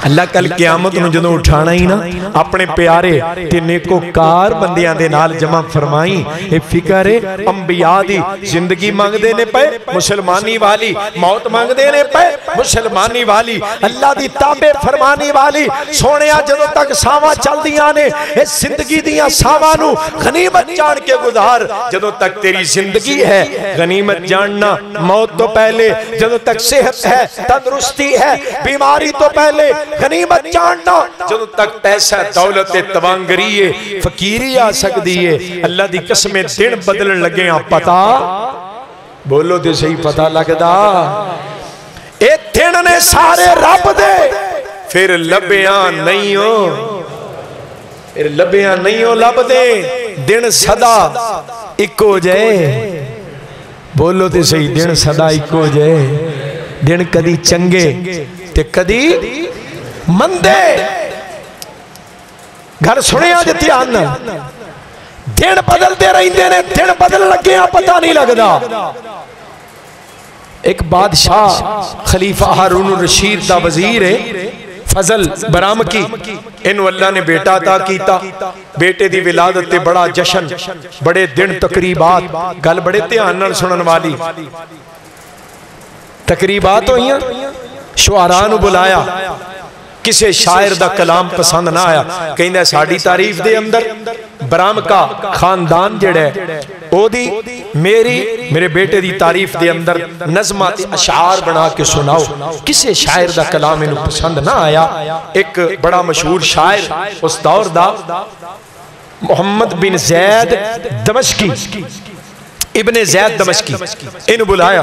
اللہ کل قیامت نو جدوں اٹھانا ہی نا اپنے پیارے تے نیکوکار بندیاں دے نال جمع فرمائی۔ اے فکر انبیاء دی زندگی مانگ دینے پہ مسلمانی والی، موت مانگ دینے پہ مسلمانی والی، اللہ دی تابع فرمانی والی۔ سونیا جدوں تک ساواں چل دیاں نے، اے زندگی دیاں ساواں نو غنیمت جان کے گزار۔ جدوں تک تیری زندگی ہے غنیمت جاننا، موت تو پہلے، جدوں تک صحت ہے، تندرستی ہے، بیماری تو پہلے، غنیمت جاننا جدوں تک پیسہ دولت توانگری ہے فقیری آ سکتی ہے اللہ دی قسمیں دن بدلن لگے ہیں پتا بولو تے صحیح پتا لگدا اے دن نے سارے رب دے پھر لبیاں نہیں ہو پھر لبیاں نہیں ہو لب دے دن صدا اکو جائے بولو تے صحیح دن صدا اکو جائے دن کدی چنگے تے کدی مندے گھر سنے آج دھیان دن بدل دے رہی دینے دن بدل لگے ہیں پتہ نہیں لگدا ایک بادشاہ خلیفہ ہارون الرشید دا وزیر ہے فضل برام کی انہوں اللہ نے بیٹا عطا کیتا بیٹے دی ولادت تے بڑا جشن بڑے دن تقریبات گل بڑے دھیان نال سنن والی تقریبات ہوئیاں شعراء نو بلایا کسے شاعر دا کلام پسند نہ آیا کہیں دے ساڑی تعریف دے اندر برام کا خاندان جڑے او دی میرے بیٹے دی تعریف دے اندر نظمات اشعار بنا کے سناؤ کسے شاعر دا کلام انہوں پسند نہ آیا ایک بڑا مشہور شاعر اس دور دا محمد بن زید دمشقی ابن زید دمشقی انہوں بلایا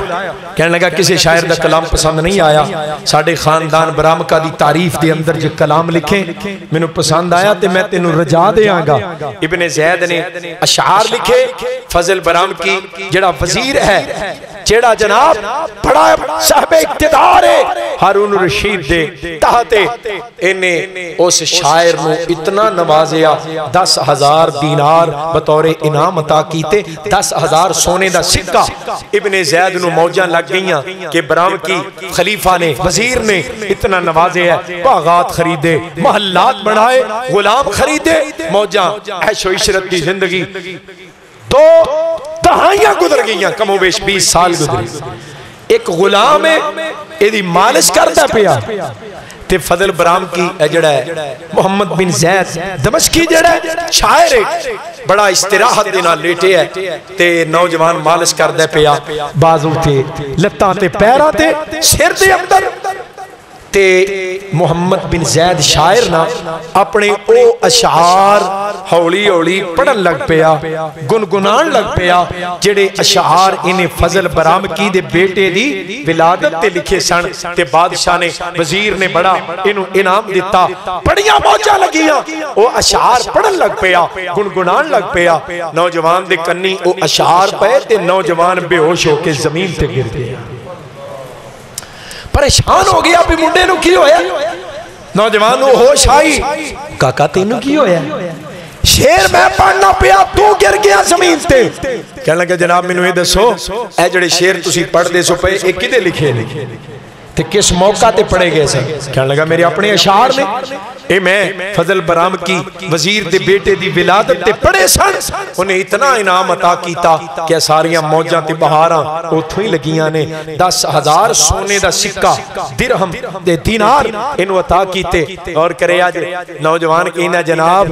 کہنے لگا کسی شاعر دا کلام پسند نہیں آیا ساڑھے خاندان برامکا دی تعریف دے اندر جو کلام لکھیں میں نے پسند آیا تے میں تینوں رجا دے آنگا ابن زید نے اشعار لکھے فضل برامکی جڑا وزیر ہے جڑا جناب بڑا صاحب اقتدار ہے ہارون الرشید دے تحتے انہیں اس شاعر نو اتنا نوازیا 10,000 دینار بطور انعام عطا کیتے 10,000 سونے دا سکہ ابن زید نو موجاں لگ گئیاں کہ برام کی خلیفہ نے وزیر نے اتنا نوازے ہے باغات خریدے محلات بنائے غلام خریدے موجاں عیش و عشرت کی زندگی تو دہائیاں گزر گئیاں کم و بیش 20 سال گزر ایک غلام ہے ایدی مالش کرتا پیا تے فضل برام کی جڑا ہے محمد بن زید دمشقی جڑا ہے شاعر ہے بڑا استراحت دینا لیٹے ہے تے نوجوان مالش کر دے پیا بازو تے لتاں تے پیرا تے سر دے اندر تے محمد بن زید شاعر نا اپنے او اشعار ہولی ہولی پڑھن لگ پیا گنگنان لگ پیا جڑے اشعار انہیں فضل برامکی دے بیٹے دی ولادت تے لکھے سن تے بادشاہ نے وزیر نے بڑا انہوں انعام دیتا بڑیاں موجہ لگیاں او اشعار پڑھن لگ پیا گنگنان لگ پیا نوجوان دے کنی او اشعار پہ تے نوجوان بے ہوش ہو کے زمین تے گر گیا پریشان ہو گیا بھی منڈے نو کی ہویا نوجوان نو ہوش آئی کاکا تینو کی ہویا شیر میں پڑھنا پیا تو گر گیا زمین تے کہنے لگا جناب میں نے دسو اے جڑے شیر تسی پڑھ دے سو پہ ایک کدے لکھے تے کس موقع تے پڑھے گئے سن کہنے لگا میرے اپنے اشعار نے اے میں فضل برام کی وزیر دے بیٹے دی ولادت تے پڑھے سن انہیں اتنا انعام عطا کیتا کہ ساریاں موجاں تے بہاراں اتھوں ہی لگیاں نے 10,000 سونے دا سکہ درہم دے دینار انہوں عطا کیتے اور کرے آج نوجوان کہنا جناب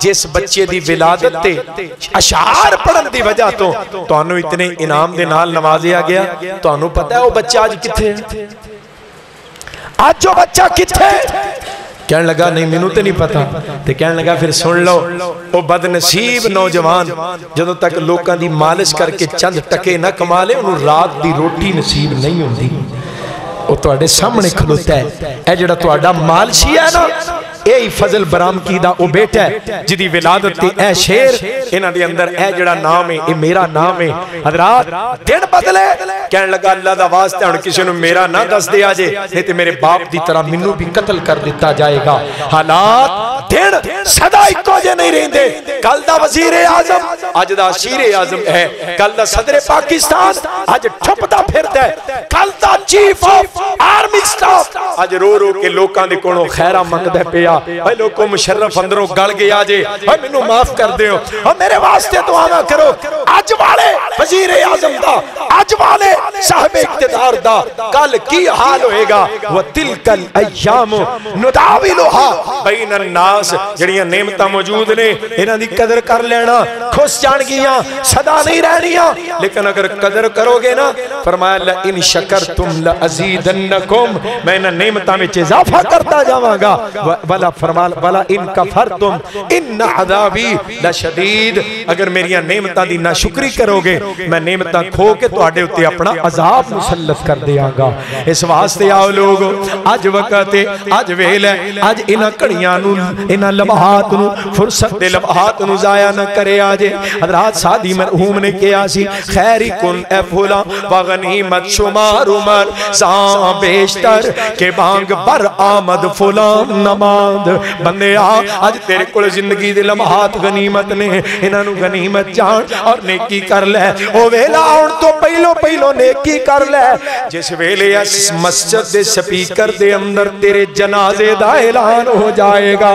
جس بچے دی ولادت تے اشعار پڑھن دی وجہ تو انہوں اتنے انعام دے نال نوازیا گیا تو انہوں پتہ ہے وہ بچہ آج کتھے آج جو بچہ کتھے کہنے لگا نہیں مینوں تے نہیں پتا تے کہنے لگا پھر سن لو او بد نصیب نوجوان جدوں تک لوکاں دی مالش کر کے چند ٹکے نہ کما لے انہوں رات دی روٹی نصیب نہیں ہوندی او تواڈے سامنے کھلوتا ہے اے جڑا تواڈا مالشی ہے نا اے فضل برام کی دا او بیٹا ہے جدی ولادت تے اے شیر انہاں دے اندر اے جڑا نام ہے اے میرا نام ہے حضرات دن بدلے کہنے لگا اللہ دا واسطہ ہن کسی نو میرا نہ دس دیا جے نہیں تے میرے باپ دی طرح منو بھی قتل کر دیتا جائے گا حالات دن صدا اکو جے نہیں رہندے کل دا وزیر اعظم اج دا شیر اعظم ہے کل دا صدر پاکستان اج ٹھپدا پھردا ہے کل دا چیف آف آرمی سٹاف اج رو رو کے لوکاں دے کولوں خیرہ منگدا پیا اے لوگوں مشرف اندروں گل گیا جے اے مینوں معاف کر دیو اور میرے واسطے دعا نہ کرو اج والے وزیر اعظم دا اج والے صاحب اقتدار دا کل کی حال ہوئے گا وَتِلْكَ الْأَيَّامُ نُدَاوِلُهَا بَيْنَ النَّاسِ جڑیاں نعمتاں موجود نے انہاں دی قدر کر لینا خوش جان گیاں صدا نہیں رہنیاں لیکن اگر قدر کرو گے نا فرمایا لَإِن شَكَرْتُمْ لَأَزِيدَنَّكُمْ میں انہاں نعمتاں میں اضافہ کرتا جاواں گا وَلَا فرمایا وَلَا إِن كَفَرْتُمْ إِنَّ عَذَابِي لَشَدِيدٌ اگر میری نعمتاں دی ناشکری کرو گے میں نعمتاں کھو کے تواڈے اُتے اپنا عذاب مسلط کر دیاں گا اس واسطے آؤ لوگ اج وقت ہے اج ویل ہے اج انہاں کڑیاں نو انہاں لمحات نو فرصت دے لمحات نو ضائع نہ کرے آجے حضرات سعدی مرحوم نے کیا سی خیری کن اے پھولا وغنیمت شمار عمر ساں بیشتر کہ بانگ بر آمد فلان نماند بندے آج تیرے کل زندگی دے لمحات غنیمت نے انہاں نو غنیمت جان اور نیکی کر لے او ویلا آن تو پہلو نیکی کر لے جس ویلے اس مسجد دے سپیکر دے اندر تیرے جنازے دا اعلان ہو جائے گا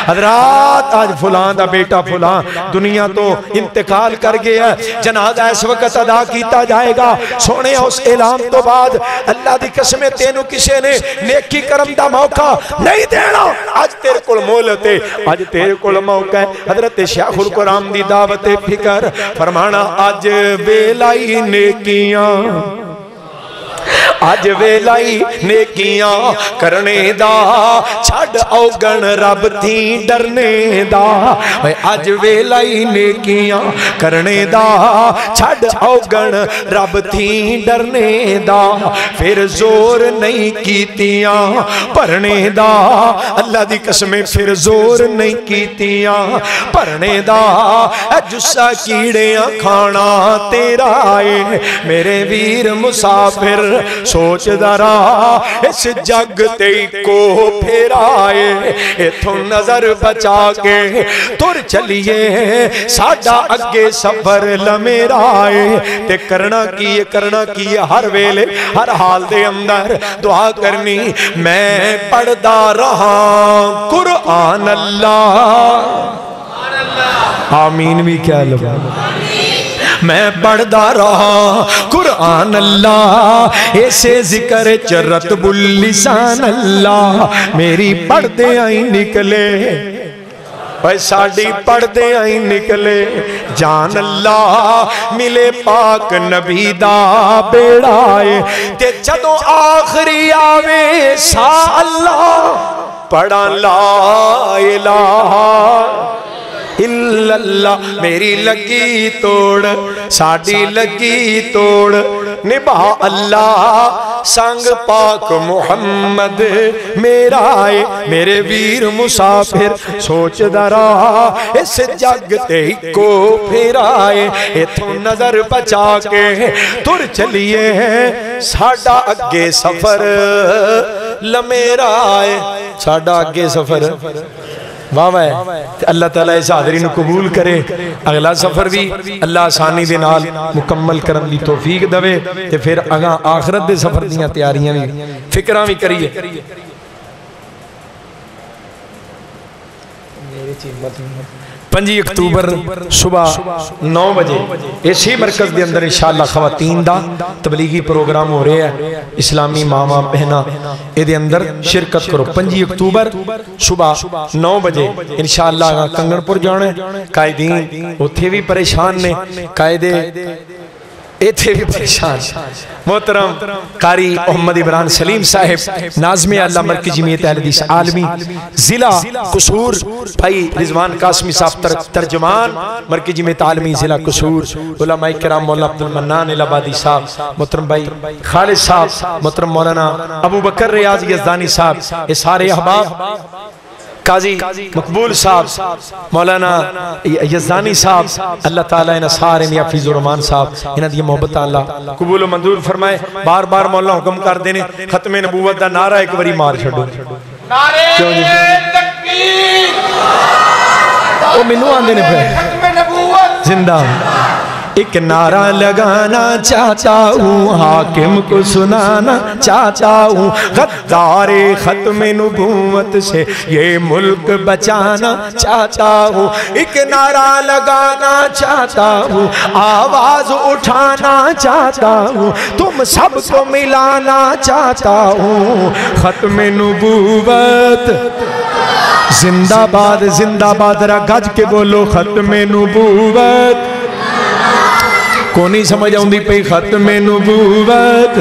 حضرات آج فلان دا بیٹا فلان دنیا تو انتقال کر گیا جنازہ اس وقت ادا کیتا جائے گا سونے اس اعلان تو بعد اللہ دی قسمیں تینوں کسے نے نیکی کرم دا موقع نہیں دینا آج تیرے کل مولت ہے آج تیرے کل موقع ہے حضرت شیخ القرآن دی دعوت فکر فرمانا آج ویلائی نیکیاں آج ویلائی نیکیاں کرنے دا چھڑ اوگن رب تھی ڈرنے دا آج ویلائی نیکیاں کرنے دا چھڑ اوگن رب تھی ڈرنے دا پھر زور نہیں کیتیاں پڑھنے دا اللہ دی قسمیں پھر زور نہیں کیتیاں پڑھنے دا جسا کیڑیاں کھانا تیرا آئے میرے ویر مسافر سوچ دارا اس جگ تے کو پھیرائے ایتھوں نظر بچا کے تر چلیے ساڈا اگے سفر لمیرائے تے کرنا کیے ہر ویلے ہر حال دے اندر دعا کرنی میں پڑھدا رہا قرآن اللہ آمین بھی کیا لگا میں پڑھدا رہا قرآن اللہ ایسے ذکر رتب اللسان اللہ میری پڑھتے آئی نکلے بھائی ساڑی پڑھتے آئی نکلے جان اللہ ملے پاک نبی دا بیڑائے تے جدوں آخری آوے سا اللہ پڑھا لا الہ الا اللہ میری لگی توڑ ساڑی لگی توڑ نبھا اللہ سنگ پاک محمد میرا آئے میرے ویر مسافر سوچ درا اس جگ تے کو پھر آئے اتھو نظر بچا کے تر چلیے ساڑا اگے سفر لمیرا آئے ساڑا اگے سفر واہ اللہ تعالیٰ اس حاضرین قبول کرے اگلا سفر بھی اللہ آسانی دے نال مکمل کرن دی توفیق دوے تے پھر اگاں آخرت دے سفر دیاں تیاریاں بھی فکراں بھی کریے 5 اکتوبر صبح 9 بجے اسی مرکز دے اندر انشاءاللہ خواتین دا تبلیغی پروگرام ہو رہے ہیں اسلامی ماما بہنا اے دے اندر شرکت کرو 5 اکتوبر صبح 9 بجے انشاءاللہ کنگن پور جانے قائدین اتھے بھی پریشان نے قائدے ایتھے بھی پریشان محترم قاری محمد عمران سلیم صاحب ناظم اللہ مرکزی جمعیت اہل حدیث عالمی ضلع قصور بھائی رضوان قاسمی صاحب ترجمان مرکزی جمعیت عالمی ضلع قصور علماء کرام مولانا عبد المنان العبادی صاحب محترم بھائی خالد صاحب محترم مولانا ابو بکر ریاض یزدانی صاحب یہ سارے احباب قاضی مقبول صاحب مولانا یزدانی صاحب اللہ تعالیٰ انہا سارے میاں فیض الرحمان صاحب انہا دی محبت اللہ قبول و منظور فرمائے بار بار مولانا حکم کر دینے ختم نبوت دا نعرہ ایک بری مار چھڑو نعرہ تکبیر وہ منو آن دینے پہ زندہ ایک نعرہ لگانا چاہتا ہوں، حاکم کو سنانا چاہتا ہوں، غدار ختم نبوت سے یہ ملک بچانا چاہتا ہوں، ایک نعرہ لگانا چاہتا ہوں، آواز اٹھانا چاہتا ہوں، تم سب کو ملانا چاہتا ہوں، ختم نبوت زندہ باد زندہ باد، را گج کے بولو ختم نبوت، کو نہیں سمجھ آؤں دی پئی ختم نبوت،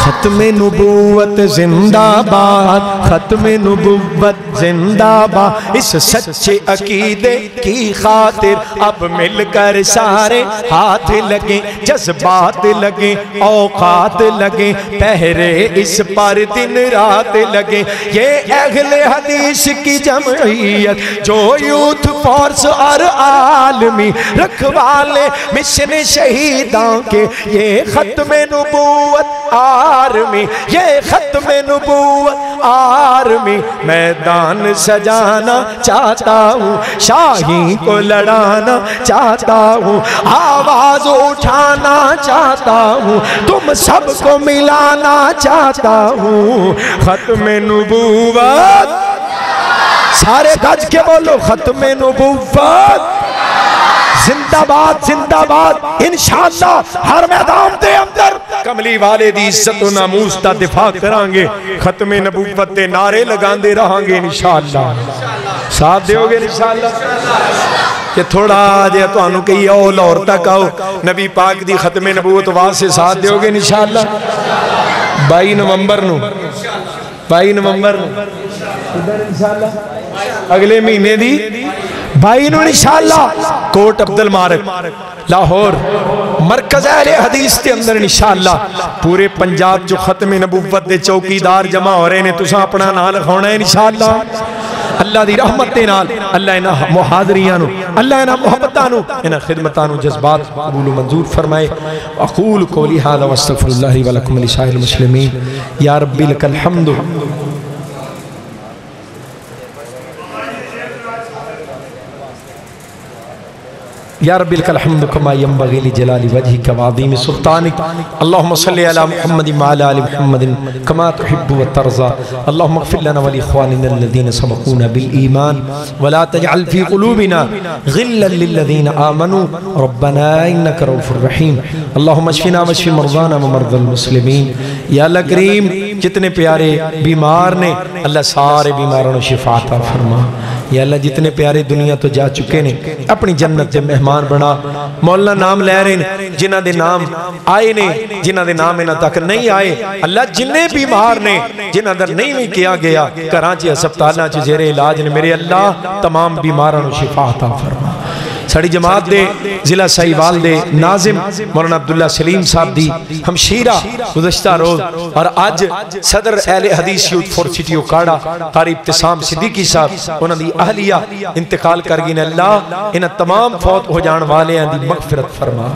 ختم نبوت زندہ باد، ختم نبوت زندہ باد، اس سچے عقیدے کی خاطر اب مل کر سارے ہاتھ لگیں، جذبات لگیں، اوقات لگیں، پہرے اس پر دن رات لگیں، یہ اہل حدیث کی جمعیت جو یوتھ فورس اور عالمی رکھوالے مشن شہیدان کے، یہ ختم نبوت آرمی، یہ ختم نبوت آرمی، میدان سجانا چاہتا ہوں، شاہین کو لڑانا چاہتا ہوں، آواز اٹھانا چاہتا ہوں، تم سب کو ملانا چاہتا ہوں، ختم نبوت، سارے گج کے بولو ختم نبوت زندہ باد زندہ باد، انشاءاللہ ہر میدان دے اندر کملی والے دی عزت و ناموس دا دفاع کرانگے، ختم نبوت دے نعرے لگان دے رہانگے انشاءاللہ، ساتھ دیو گے انشاءاللہ، کہ تھوڑا آجے تو انہوں کہی اول اور تک آؤ نبی پاک دی ختم نبوت واسے ساتھ دیو گے انشاءاللہ، 22 نومبر نو 22 نومبر نو ادھر انشاءاللہ اگلے مہینے دی 22 نو انشاءاللہ کوٹ عبدالمارک لاہور مرکز اہل حدیث کے اندر انشاءاللہ پورے پنجاب جو ختم نبوت دے چوکیدار جمع ہو رہے ہیں تساں اپنا نام لکھونا ہے انشاءاللہ، اللہ دی رحمت دے نال، اللہ انہا محاضریانو، اللہ انہا محبتانو، انہا خدمتانو جذبات قبول و منظور فرمائے۔ اقول قولی ھذا واستغفر اللہ ولکم لسائر المسلمین، یا ربی لک الحمد، یا رب لک الحمد کما ینبغی لجلال وجہک وعظیم سلطانک، اللہم صلی علی محمد وعلی آل محمد کما تحب وترضى، اللہم اغفر لنا ولاخواننا الذین سبقونا بالایمان ولا تجعل فی قلوبنا غلا للذین آمنوا ربنا انک رؤوف رحیم، اللہم اشفنا واشف مرضانا ومرضى المسلمین۔ یا اللہ کریم جتنے پیارے بیمار نے اللہ سارے بیماروں نے شفا عطا فرما، یا اللہ جتنے پیارے دنیا تو جا چکے نے اپنی جنت دے مہمان بنا، مولا نام لے رہے ہیں جنہ دے نام آئے نے، جنہ دے نام انہ تک نہیں آئے، اللہ جنہیں بیمار نے جنہ در نہیں بھی کیا گیا کراچی ہسپتالاں چ زیر علاج نے، میرے اللہ تمام بیماروں نے شفا عطا فرما۔ ساڑی جماعت دے ضلع سہیوال دے ناظم مولانا عبداللہ سلیم صاحب دی ہمشیرہ گزشتہ روز اور آج صدر اہل حدیث یوتھ فور سٹی اوکاڑا قاری ابتسام صدیقی صاحب انہوں دی اہلیہ انتقال کر گئے، اللہ انہیں تمام فوت ہو جان والے ہیں دی مغفرت فرما۔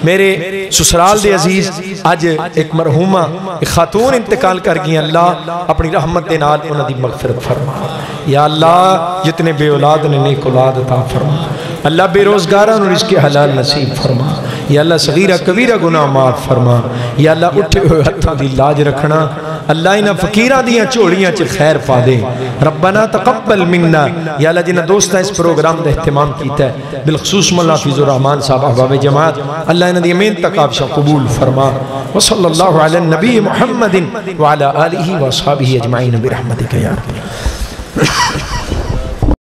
میرے سسرال دے عزیز آج ایک مرحومہ ایک خاتون انتقال کر گئی، اللہ اپنی رحمت دے نال انہوں دی مغفرت فرما۔ یا اللہ جتنے بے اولاد نے نیک اولاد عطا فرما، اللہ بے روزگاران رزق حلال نصیب فرما، یا اللہ صغیرہ کبیرہ گناہ معاف فرما، یا اللہ اٹھے ہوئے ہتھاں دی لاج رکھنا، اللہ انہاں فقیراں دیاں چوڑیاں چ خیر پا دے، ربنا تقبل منا، یا اللہ جنہاں دوستہ اس پروگرام دا اہتمام کیتا ہے بالخصوص مولا حفیظ الرحمن صاحب احباب جماعت، اللہ انہاں دی امین تک آپ قبول فرما، وصلی اللہ علی النبی محمد وعلی آلہ و اصحابہ اجمعین برحمتک یا رب۔